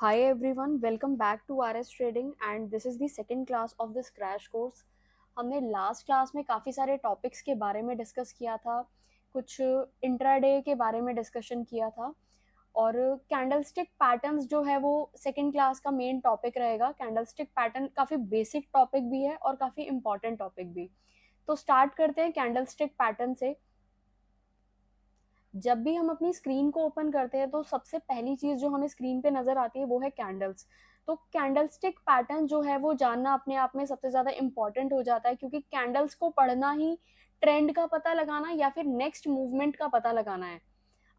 Hi everyone, welcome back to RS Trading and this is the second class of this crash course. हमने last class में काफ़ी सारे topics के बारे में डिस्कस किया था, कुछ इंट्राडे के बारे में डिस्कशन किया था और कैंडलस्टिक पैटर्न्स जो है वो सेकंड क्लास का मेन टॉपिक रहेगा। कैंडलस्टिक पैटर्न काफ़ी बेसिक टॉपिक भी है और काफ़ी इंपॉर्टेंट टॉपिक भी। तो स्टार्ट करते हैं कैंडलस्टिक पैटर्न से। जब भी हम अपनी स्क्रीन को ओपन करते हैं तो सबसे पहली चीज जो हमें स्क्रीन पे नजर आती है वो है कैंडल्स। तो कैंडलस्टिक पैटर्न जो है वो जानना अपने आप में सबसे ज्यादा इंपॉर्टेंट हो जाता है, क्योंकि कैंडल्स को पढ़ना ही ट्रेंड का पता लगाना या फिर नेक्स्ट मूवमेंट का पता लगाना है।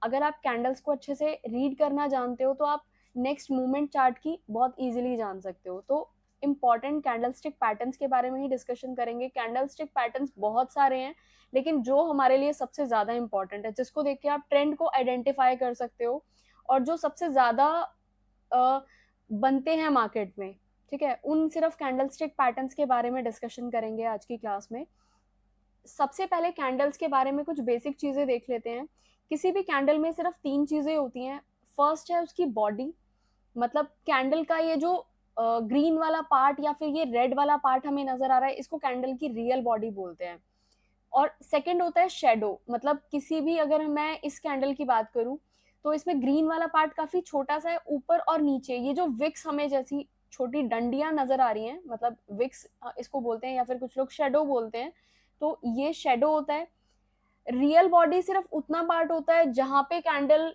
अगर आप कैंडल्स को अच्छे से रीड करना जानते हो तो आप नेक्स्ट मूवमेंट चार्ट की बहुत इजीली जान सकते हो। तो इंपॉर्टेंट कैंडलस्टिक पैटर्न्स के बारे में ही डिस्कशन करेंगे। कैंडलस्टिक पैटर्न्स बहुत सारे हैं, लेकिन जो हमारे लिए सबसे ज्यादा इंपॉर्टेंट है, जिसको देख के आप ट्रेंड को आइडेंटिफाई कर सकते हो और जो सबसे ज्यादा बनते हैं मार्केट में, ठीक है, उन सिर्फ कैंडलस्टिक पैटर्न्स के बारे में डिस्कशन करेंगे आज की क्लास में। सबसे पहले कैंडल्स के बारे में कुछ बेसिक चीजें देख लेते हैं। किसी भी कैंडल में सिर्फ तीन चीजें होती हैं। फर्स्ट है उसकी बॉडी, मतलब कैंडल का ये जो ग्रीन वाला पार्ट या फिर ये रेड वाला पार्ट हमें नजर आ रहा है, इसको कैंडल की रियल बॉडी बोलते हैं। और सेकंड होता है शेडो, मतलब किसी भी, अगर मैं इस कैंडल की बात करूं तो इसमें ग्रीन वाला पार्ट काफी छोटा सा है, ऊपर और नीचे ये जो विक्स हमें जैसी छोटी डंडियां नजर आ रही हैं, मतलब विक्स इसको बोलते हैं या फिर कुछ लोग शेडो बोलते हैं। तो ये शेडो होता है। रियल बॉडी सिर्फ उतना पार्ट होता है जहां पे कैंडल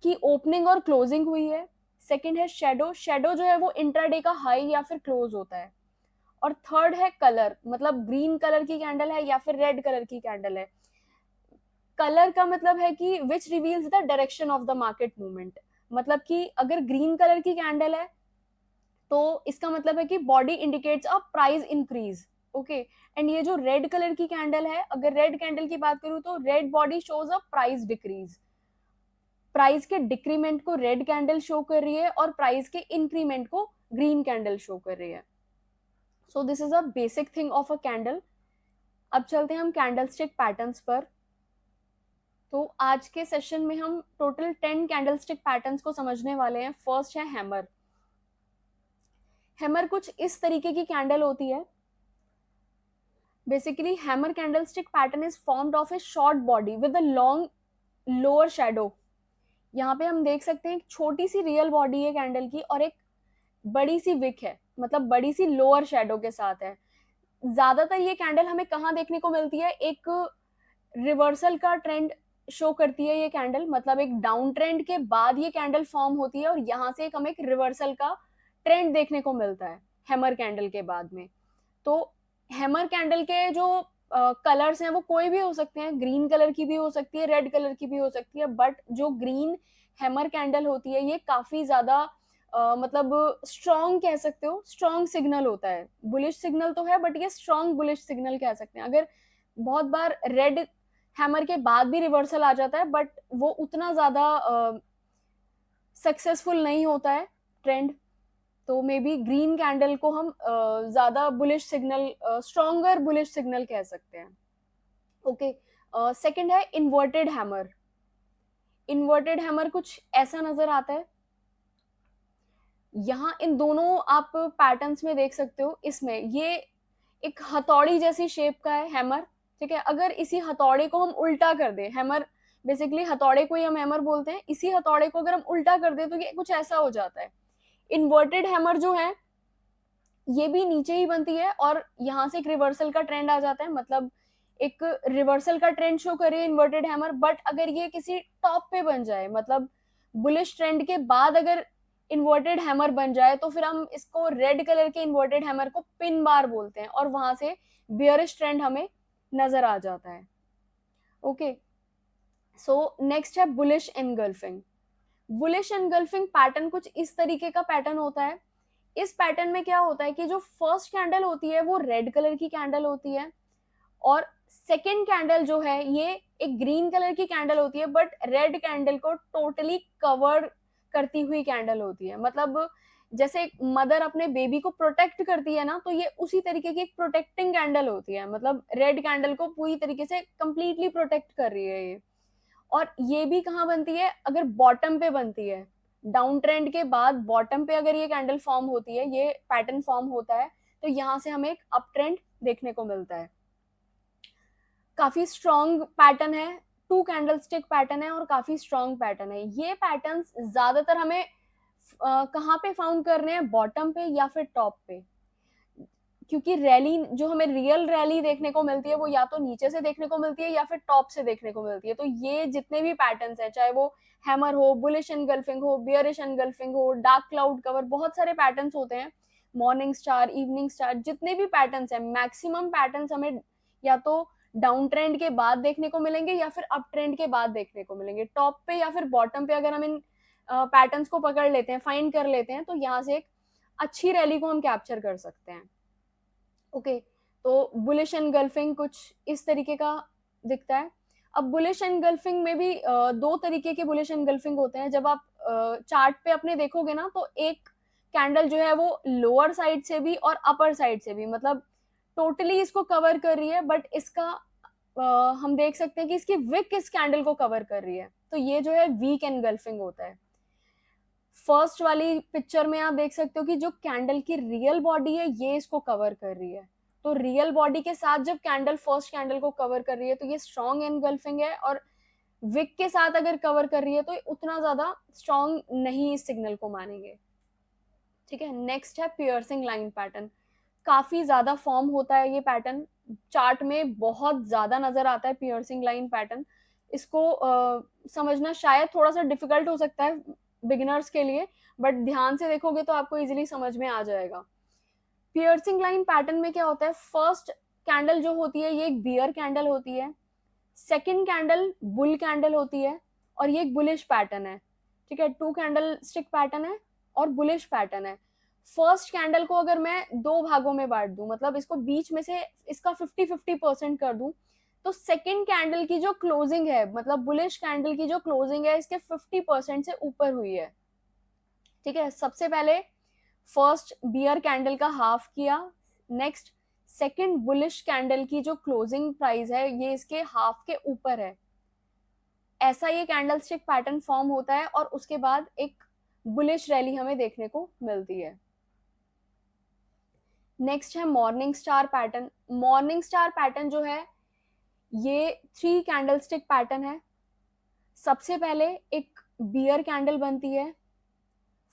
की ओपनिंग और क्लोजिंग हुई है। सेकंड है शेडो, शेडो जो है वो इंट्राडे का हाई या फिर क्लोज होता है। और थर्ड है कलर, मतलब ग्रीन कलर की कैंडल है या फिर रेड कलर की कैंडल है। कलर का मतलब है कि which reveals the direction of the market movement, मतलब कि अगर ग्रीन कलर की कैंडल है तो इसका मतलब है कि body indicates a price increase. Okay, and ये जो रेड कलर की कैंडल है, अगर रेड कैंडल की बात करूं तो red body shows a price decrease. Price के डिक्रीमेंट को रेड कैंडल शो कर रही है और प्राइस के इंक्रीमेंट को ग्रीन कैंडल शो कर रही है। So this is a basic thing of a candle. अब चलते हैं हम कैंडलस्टिक पैटर्न्स पर। तो आज के सेशन में हम टोटल 10 कैंडलस्टिक पैटर्न्स को समझने वाले हैं। फर्स्ट है हैमर। हैमर कुछ इस तरीके की कैंडल होती है। Basically hammer candlestick pattern is formed of A short body with a long lower shadow. यहाँ पे हम देख सकते हैं एक छोटी सी रियल बॉडी है कैंडल की और एक बड़ी सी विक है, मतलब बड़ी सी लोअर शैडो के साथ है। ज्यादातर ये कैंडल हमें कहाँ देखने को मिलती है, एक रिवर्सल का ट्रेंड शो करती है ये कैंडल, मतलब एक डाउन ट्रेंड के बाद ये कैंडल फॉर्म होती है और यहाँ से हमें एक रिवर्सल का ट्रेंड देखने को मिलता है हैमर कैंडल के बाद में। तो हैमर कैंडल के जो कलर्स हैं वो कोई भी हो सकते हैं, ग्रीन कलर की भी हो सकती है, रेड कलर की भी हो सकती है, बट जो ग्रीन हैमर कैंडल होती है ये काफी ज्यादा मतलब स्ट्रॉन्ग कह सकते हो, स्ट्रॉन्ग सिग्नल होता है। बुलिश सिग्नल तो है बट ये स्ट्रॉन्ग बुलिश सिग्नल कह सकते हैं। अगर बहुत बार रेड हैमर के बाद भी रिवर्सल आ जाता है बट वो उतना ज्यादा सक्सेसफुल नहीं होता है ट्रेंड। तो मे बी ग्रीन कैंडल को हम ज्यादा bullish signal, stronger bullish signal कह सकते हैं। ओके, सेकंड है इन्वर्टेड हैमर। इन्वर्टेड हैमर कुछ ऐसा नजर आता है। यहाँ इन दोनों आप पैटर्न्स में देख सकते हो, इसमें ये एक हथौड़ी जैसी शेप का है हैमर। ठीक है, अगर इसी हथौड़े को हम उल्टा कर दे, हैमर बेसिकली हथौड़े को ही हम हैमर बोलते हैं, इसी हथौड़े को अगर हम उल्टा कर दे तो ये कुछ ऐसा हो जाता है। इन्वर्टेड हैमर जो है ये भी नीचे ही बनती है और यहाँ से एक रिवर्सल का ट्रेंड आ जाता है, मतलब एक रिवर्सल का ट्रेंड शो करे इन्वर्टेड हैमर। बट अगर ये किसी टॉप पे बन जाए, मतलब बुलिश ट्रेंड के बाद अगर इन्वर्टेड हैमर बन जाए तो फिर हम इसको रेड कलर के इन्वर्टेड हैमर को पिन बार बोलते हैं और वहां से बियरिश ट्रेंड हमें नजर आ जाता है। ओके, सो नेक्स्ट है bullish engulfing. Bullish engulfing pattern कुछ इस तरीके का पैटर्न होता है। इस पैटर्न में क्या होता है कि जो फर्स्ट कैंडल होती है वो रेड कलर की कैंडल होती है और सेकेंड कैंडल जो है ये एक ग्रीन कलर की कैंडल होती है, बट रेड कैंडल को टोटली कवर करती हुई कैंडल होती है। मतलब जैसे एक मदर अपने बेबी को प्रोटेक्ट करती है ना, तो ये उसी तरीके की एक प्रोटेक्टिंग कैंडल होती है, मतलब रेड कैंडल को पूरी तरीके से कंप्लीटली प्रोटेक्ट कर रही है ये। और ये भी कहाँ बनती है, अगर बॉटम पे बनती है, डाउन ट्रेंड के बाद बॉटम पे अगर ये कैंडल फॉर्म होती है, ये पैटर्न फॉर्म होता है, तो यहाँ से हमें एक अप ट्रेंड देखने को मिलता है। काफी स्ट्रॉन्ग पैटर्न है, 2 कैंडलस्टिक पैटर्न है और काफी स्ट्रॉन्ग पैटर्न है। ये पैटर्न्स ज्यादातर हमें कहाँ पे फाउंड करने हैं, बॉटम पे या फिर टॉप पे, क्योंकि रैली जो हमें रियल रैली देखने को मिलती है वो या तो नीचे से देखने को मिलती है या फिर टॉप से देखने को मिलती है। तो ये जितने भी पैटर्न्स है, चाहे वो हैमर हो, बुलिश एनगल्फिंग हो, बियरिश एनगल्फिंग हो, डार्क क्लाउड कवर, बहुत सारे पैटर्न्स होते हैं, मॉर्निंग स्टार, इवनिंग स्टार, जितने भी पैटर्न्स हैं, मैक्सिमम पैटर्न्स हमें या तो डाउन ट्रेंड के बाद देखने को मिलेंगे या फिर अप ट्रेंड के बाद देखने को मिलेंगे। टॉप पे या फिर बॉटम पे अगर हम इन पैटर्न्स को पकड़ लेते हैं, फाइंड कर लेते हैं, तो यहाँ से एक अच्छी रैली को हम कैप्चर कर सकते हैं। ओके, तो बुलिश एनगल्फिंग कुछ इस तरीके का दिखता है। अब बुलिश एनगल्फिंग में भी दो तरीके के बुलिश एनगल्फिंग होते हैं। जब आप चार्ट पे अपने देखोगे ना, तो एक कैंडल जो है वो लोअर साइड से भी और अपर साइड से भी, मतलब टोटली इसको कवर कर रही है, बट इसका हम देख सकते हैं कि इसकी विक इस कैंडल को कवर कर रही है, तो ये जो है वीक एनगल्फिंग होता है। फर्स्ट वाली पिक्चर में आप देख सकते हो कि जो कैंडल की रियल बॉडी है ये इसको कवर कर रही है, तो रियल बॉडी के साथ जब कैंडल फर्स्ट कैंडल को कवर कर रही है तो ये स्ट्रॉन्ग एनगल्फिंग है, और विक के साथ अगर कवर कर रही है तो उतना ज्यादा स्ट्रॉन्ग नहीं इस सिग्नल को मानेंगे। ठीक है, नेक्स्ट है पियर्सिंग लाइन पैटर्न। काफी ज्यादा फॉर्म होता है ये पैटर्न, चार्ट में बहुत ज्यादा नजर आता है पियर्सिंग लाइन पैटर्न। इसको समझना शायद थोड़ा सा डिफिकल्ट हो सकता है बिगिनर्स के लिए, बट ध्यान से देखोगे तो आपको इजीली समझ में आ जाएगा। पियर्सिंग लाइन पैटर्न में क्या होता है, फर्स्ट कैंडल जो होती है ये एक बियर कैंडल होती है, सेकंड कैंडल बुल कैंडल होती है, और ये एक बुलिश पैटर्न है। ठीक है, 2 कैंडल स्टिक पैटर्न है और बुलिश पैटर्न है। फर्स्ट कैंडल को अगर मैं 2 भागों में बांट दूं, मतलब इसको बीच में से इसका 50-50% कर दूं, तो सेकंड कैंडल की जो क्लोजिंग है, मतलब बुलिश कैंडल की जो क्लोजिंग है, इसके 50% से ऊपर हुई है। ठीक है, सबसे पहले फर्स्ट बियर कैंडल का हाफ किया, नेक्स्ट सेकंड बुलिश कैंडल की जो क्लोजिंग प्राइस है ये इसके हाफ के ऊपर है। ऐसा ये कैंडल स्टिक पैटर्न फॉर्म होता है और उसके बाद एक बुलिश रैली हमें देखने को मिलती है। नेक्स्ट है morning star pattern. Morning star pattern जो है ये 3 कैंडल स्टिक पैटर्न है। सबसे पहले एक बियर कैंडल बनती है,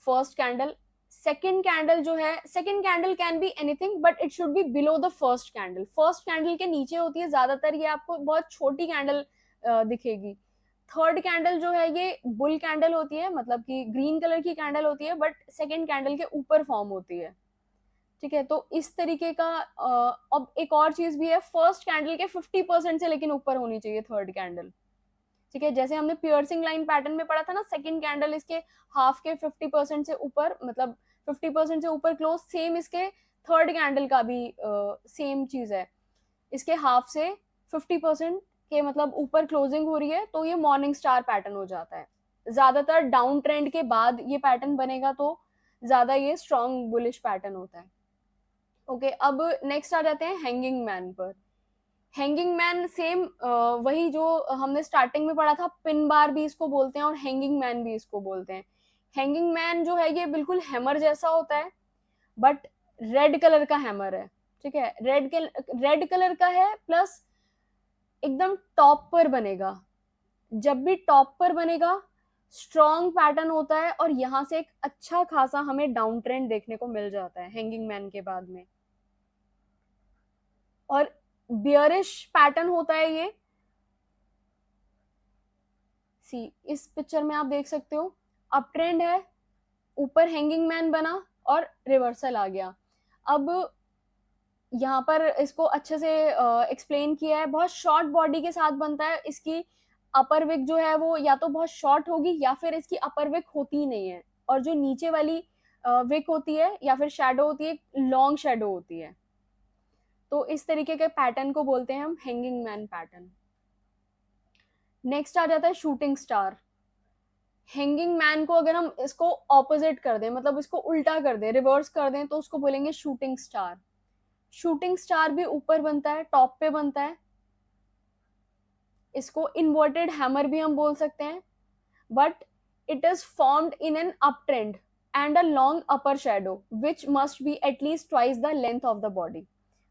फर्स्ट कैंडल। सेकंड कैंडल जो है, second candle can be anything but it should be below the first candle. First candle के नीचे होती है ज्यादातर, ये आपको बहुत छोटी कैंडल दिखेगी। थर्ड कैंडल जो है ये बुल कैंडल होती है, मतलब कि ग्रीन कलर की कैंडल होती है, बट सेकंड कैंडल के ऊपर फॉर्म होती है। ठीक है, तो इस तरीके का अब एक और चीज भी है, फर्स्ट कैंडल के 50% से लेकिन ऊपर होनी चाहिए थर्ड कैंडल। ठीक है, जैसे हमने पियर्सिंग लाइन पैटर्न में पढ़ा था ना, सेकंड कैंडल इसके हाफ के 50% से ऊपर, मतलब 50% से ऊपर क्लोज, सेम इसके थर्ड कैंडल का भी सेम चीज है, इसके हाफ से 50% के मतलब ऊपर क्लोजिंग हो रही है, तो ये मॉर्निंग स्टार पैटर्न हो जाता है। ज्यादातर डाउन ट्रेंड के बाद ये पैटर्न बनेगा तो ज्यादा ये स्ट्रॉन्ग बुलिश पैटर्न होता है। ओके, अब नेक्स्ट आ जाते हैं हैंगिंग मैन पर। हैंगिंग मैन सेम वही जो हमने स्टार्टिंग में पढ़ा था, पिन बार भी इसको बोलते हैं और हैंगिंग मैन भी इसको बोलते हैं। हैंगिंग मैन जो है ये बिल्कुल हैमर जैसा होता है, बट रेड कलर का हैमर है। ठीक है, रेड कलर का है, प्लस एकदम टॉप पर बनेगा। जब भी टॉप पर बनेगा स्ट्रॉन्ग पैटर्न होता है, और यहां से एक अच्छा खासा हमें डाउन ट्रेंड देखने को मिल जाता है हैंगिंग मैन के बाद में। और बियरिश पैटर्न होता है ये, सी इस पिक्चर में आप देख सकते हो, अप ट्रेंड है, ऊपर हैंगिंग मैन बना और रिवर्सल आ गया। अब यहाँ पर इसको अच्छे से एक्सप्लेन किया है, बहुत शॉर्ट बॉडी के साथ बनता है। इसकी अपर विक जो है वो या तो बहुत शॉर्ट होगी या फिर इसकी अपर विक होती ही नहीं है, और जो नीचे वाली विक होती है या फिर शेडो होती है, लॉन्ग शेडो होती है। तो इस तरीके के पैटर्न को बोलते हैं हम हैंगिंग मैन पैटर्न। नेक्स्ट आ जाता है शूटिंग स्टार। हैंगिंग मैन को अगर हम इसको ऑपोजिट कर दें, मतलब इसको उल्टा कर दें, रिवर्स कर दें, तो उसको बोलेंगे शूटिंग स्टार। शूटिंग स्टार भी ऊपर बनता है, टॉप पे बनता है। इसको इन्वर्टेड हैमर भी हम बोल सकते हैं, but it is formed in an uptrend and a long upper shadow which must be at least twice the length of the body.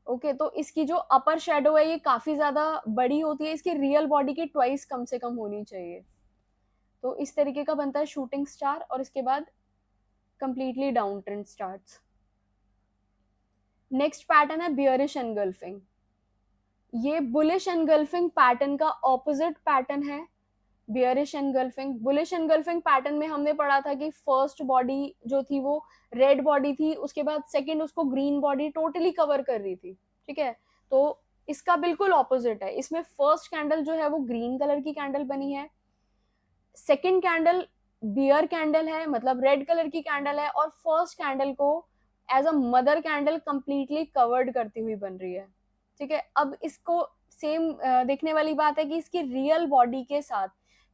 Okay तो इसकी जो अपर शेडो है ये काफी ज्यादा बड़ी होती है, इसकी रियल बॉडी की ट्वाइस कम से कम होनी चाहिए. तो इस तरीके का बनता है शूटिंग स्टार और इसके बाद completely down trend starts. Next pattern है बियरिश एनगल्फिंग. ये बुलिश एनगल्फिंग पैटर्न का ऑपोजिट पैटर्न है. Bearish engulfing, bullish engulfing pattern में हमने पढ़ा था कि फर्स्ट बॉडी जो थी वो रेड बॉडी थी, उसके बाद सेकंड उसको ग्रीन बॉडी टोटली कवर कर रही थी. ठीक है, तो इसका बिल्कुल ऑपोजिट है. इसमें फर्स्ट कैंडल जो है वो ग्रीन कलर की कैंडल बनी है, सेकंड कैंडल बियर कैंडल है, मतलब रेड कलर की कैंडल है, और फर्स्ट कैंडल को as a mother candle completely covered करती हुई बन रही है. ठीक है, अब इसको सेम देखने वाली बात है कि इसकी रियल बॉडी के साथ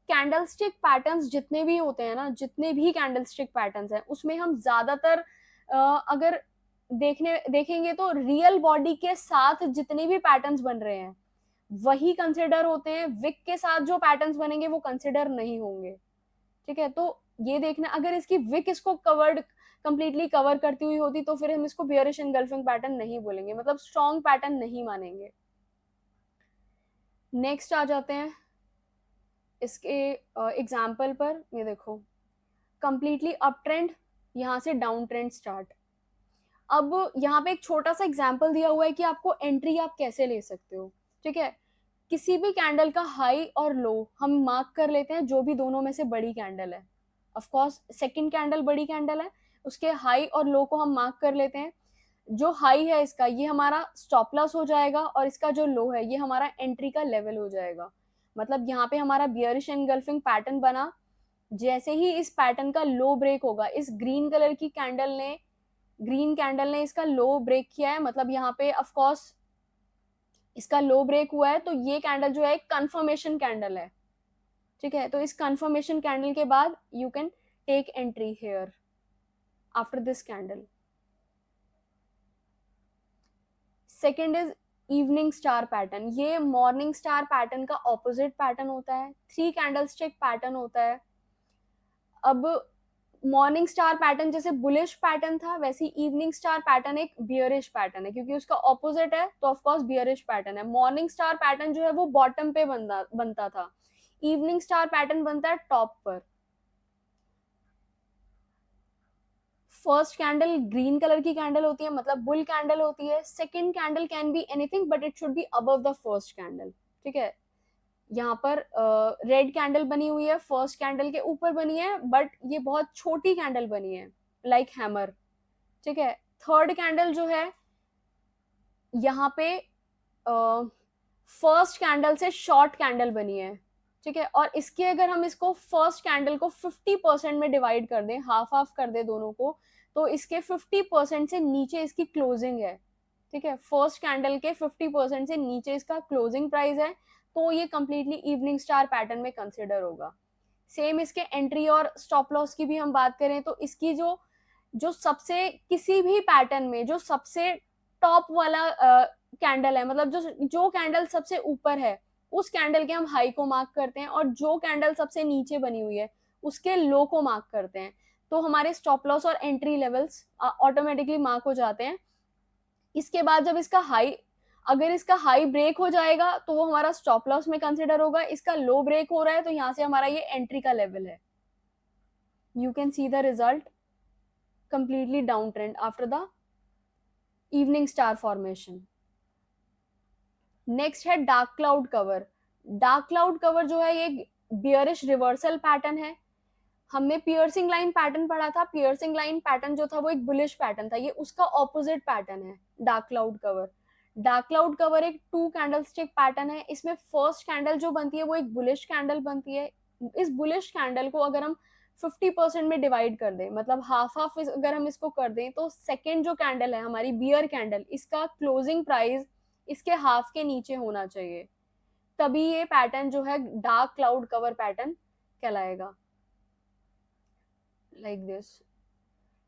कैंडलस्टिक पैटर्न्स जितने भी होते हैं ना, जितने भी कैंडलस्टिक पैटर्न्स हैं उसमें हम ज्यादातर अगर देखेंगे तो रियल बॉडी के साथ जितने भी पैटर्न्स बन रहे हैं वही कंसिडर होते हैं. विक के साथ जो पैटर्न्स बनेंगे वो कंसिडर नहीं होंगे. ठीक है, तो ये देखना, अगर इसकी विक इसको कंप्लीटली कवर करती हुई होती तो फिर हम इसको बियरिश एनगल्फिंग पैटर्न नहीं बोलेंगे, मतलब स्ट्रॉन्ग पैटर्न नहीं मानेंगे. नेक्स्ट आ जाते हैं इसके एग्जाम्पल पर. ये देखो, कंप्लीटली अप ट्रेंड, यहाँ से डाउन ट्रेंड स्टार्ट. अब यहाँ पे एक छोटा सा एग्जाम्पल दिया हुआ है कि आपको एंट्री आप कैसे ले सकते हो. ठीक है, किसी भी कैंडल का हाई और लो हम मार्क कर लेते हैं, जो भी दोनों में से बड़ी कैंडल है. ऑफ कोर्स सेकंड कैंडल बड़ी कैंडल है, उसके हाई और लो को हम मार्क कर लेते हैं. जो हाई है इसका ये हमारा स्टॉप लॉस हो जाएगा और इसका जो लो है ये हमारा एंट्री का लेवल हो जाएगा. मतलब यहाँ पे हमारा बियरिश एनगल्फिंग पैटर्न बना. जैसे ही इस पैटर्न का लो ब्रेक होगा, इस ग्रीन कैंडल ने इसका लो ब्रेक किया है, मतलब यहाँ पे ऑफ कोर्स इसका लो ब्रेक हुआ है, तो ये कैंडल जो है एक कंफर्मेशन कैंडल है. ठीक है, तो इस कंफर्मेशन कैंडल के बाद you can take entry here after this candle. Second is evening star pattern. ये मॉर्निंग स्टार पैटर्न का ऑपोजिट पैटर्न होता है, 3 कैंडलस्टिक पैटर्न होता है. अब मॉर्निंग स्टार पैटर्न जैसे बुलिश पैटर्न था, वैसे इवनिंग स्टार पैटर्न एक बियरिश पैटर्न है, क्योंकि उसका ऑपोजिट है तो ऑफ कोर्स बियरिश पैटर्न है. मॉर्निंग स्टार पैटर्न जो है वो बॉटम पे बनता था, इवनिंग स्टार पैटर्न बनता है टॉप पर. फर्स्ट कैंडल ग्रीन कलर की कैंडल होती है, मतलब बुल कैंडल होती है. Second candle can be anything but it should be above the first candle. ठीक है, यहाँ पर रेड कैंडल बनी हुई है, फर्स्ट कैंडल के ऊपर बनी है, बट ये बहुत छोटी कैंडल बनी है, लाइक हैमर. ठीक है, थर्ड कैंडल जो है यहाँ पे फर्स्ट कैंडल से शॉर्ट कैंडल बनी है. ठीक है, और इसके अगर हम इसको फर्स्ट कैंडल को 50% में डिवाइड कर दें, हाफ हाफ कर दें दोनों को, तो इसके 50% से नीचे इसकी क्लोजिंग है. ठीक है, फर्स्ट कैंडल के 50% से नीचे इसका क्लोजिंग प्राइस है, तो ये कंप्लीटली इवनिंग स्टार पैटर्न में कंसिडर होगा. सेम इसके एंट्री और स्टॉप लॉस की भी हम बात करें तो इसकी जो सबसे किसी भी पैटर्न में जो सबसे टॉप वाला कैंडल है, मतलब जो कैंडल सबसे ऊपर है उस कैंडल के हम हाई को मार्क करते हैं, और जो कैंडल सबसे नीचे बनी हुई है उसके लो को मार्क करते हैं, तो हमारे स्टॉप लॉस और एंट्री लेवल्स ऑटोमेटिकली मार्क हो जाते हैं. इसके बाद जब अगर इसका हाई ब्रेक हो जाएगा तो वो हमारा स्टॉप लॉस में कंसिडर होगा. इसका लो ब्रेक हो रहा है तो यहाँ से हमारा ये एंट्री का लेवल है. You can see the result, completely down trend after the evening star formation. Next है dark cloud cover. Dark cloud cover जो है ये बियरिश रिवर्सल पैटर्न है. हमने पियर्सिंग लाइन पैटर्न पढ़ा था, पियर्सिंग लाइन पैटर्न जो था वो एक बुलिश पैटर्न था, ये उसका ऑपोजिट पैटर्न है dark cloud cover. Dark cloud cover एक 2 कैंडलस्टिक पैटर्न है. इसमें फर्स्ट कैंडल जो बनती है वो एक बुलिश कैंडल बनती है. इस बुलिश कैंडल को अगर हम 50% में डिवाइड कर दें, मतलब हाफ हाफ अगर हम इसको कर दें, तो सेकेंड जो कैंडल है हमारी बियर कैंडल, इसका क्लोजिंग प्राइस इसके हाफ के नीचे होना चाहिए, तभी ये पैटर्न जो है डार्क क्लाउड कवर पैटर्न कहलाएगा, लाइक दिस.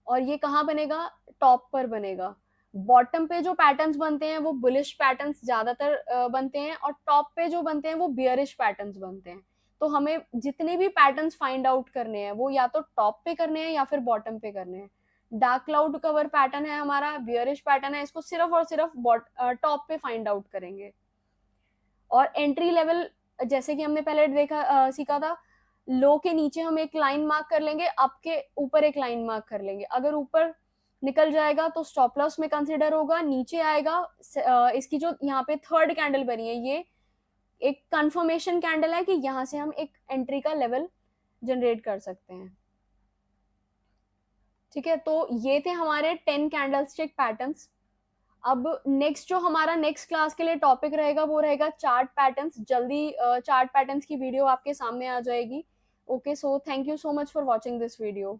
और ये कहाँ बनेगा? टॉप पर बनेगा. बॉटम पे जो पैटर्न्स बनते हैं वो बुलिश पैटर्न्स ज्यादातर बनते हैं, और टॉप पे जो बनते हैं वो बियरिश पैटर्न्स बनते हैं. तो हमें जितने भी पैटर्न्स फाइंड आउट करने हैं वो या तो टॉप पे करने हैं या फिर बॉटम पे करने हैं। डार्क क्लाउड कवर पैटर्न है हमारा, बियरिश पैटर्न है, इसको सिर्फ और सिर्फ टॉप पे फाइंड आउट करेंगे। और एंट्री लेवल जैसे कि हमने पहले सीखा था, लो के नीचे हम एक लाइन मार्क कर लेंगे, अप के ऊपर एक लाइन मार्क कर लेंगे। अगर ऊपर निकल जाएगा तो स्टॉप लॉस में कंसिडर होगा, नीचे आएगा इसकी जो यहाँ पे थर्ड कैंडल बनी है ये एक कंफर्मेशन कैंडल है कि यहाँ से हम एक एंट्री का लेवल जनरेट कर सकते हैं। ठीक है, तो ये थे हमारे 10 कैंडलस्टिक पैटर्न्स। अब नेक्स्ट जो हमारा नेक्स्ट क्लास के लिए टॉपिक रहेगा वो रहेगा चार्ट पैटर्न्स। जल्दी चार्ट पैटर्न्स की वीडियो आपके सामने आ जाएगी। Okay, so thank you so much for watching this video.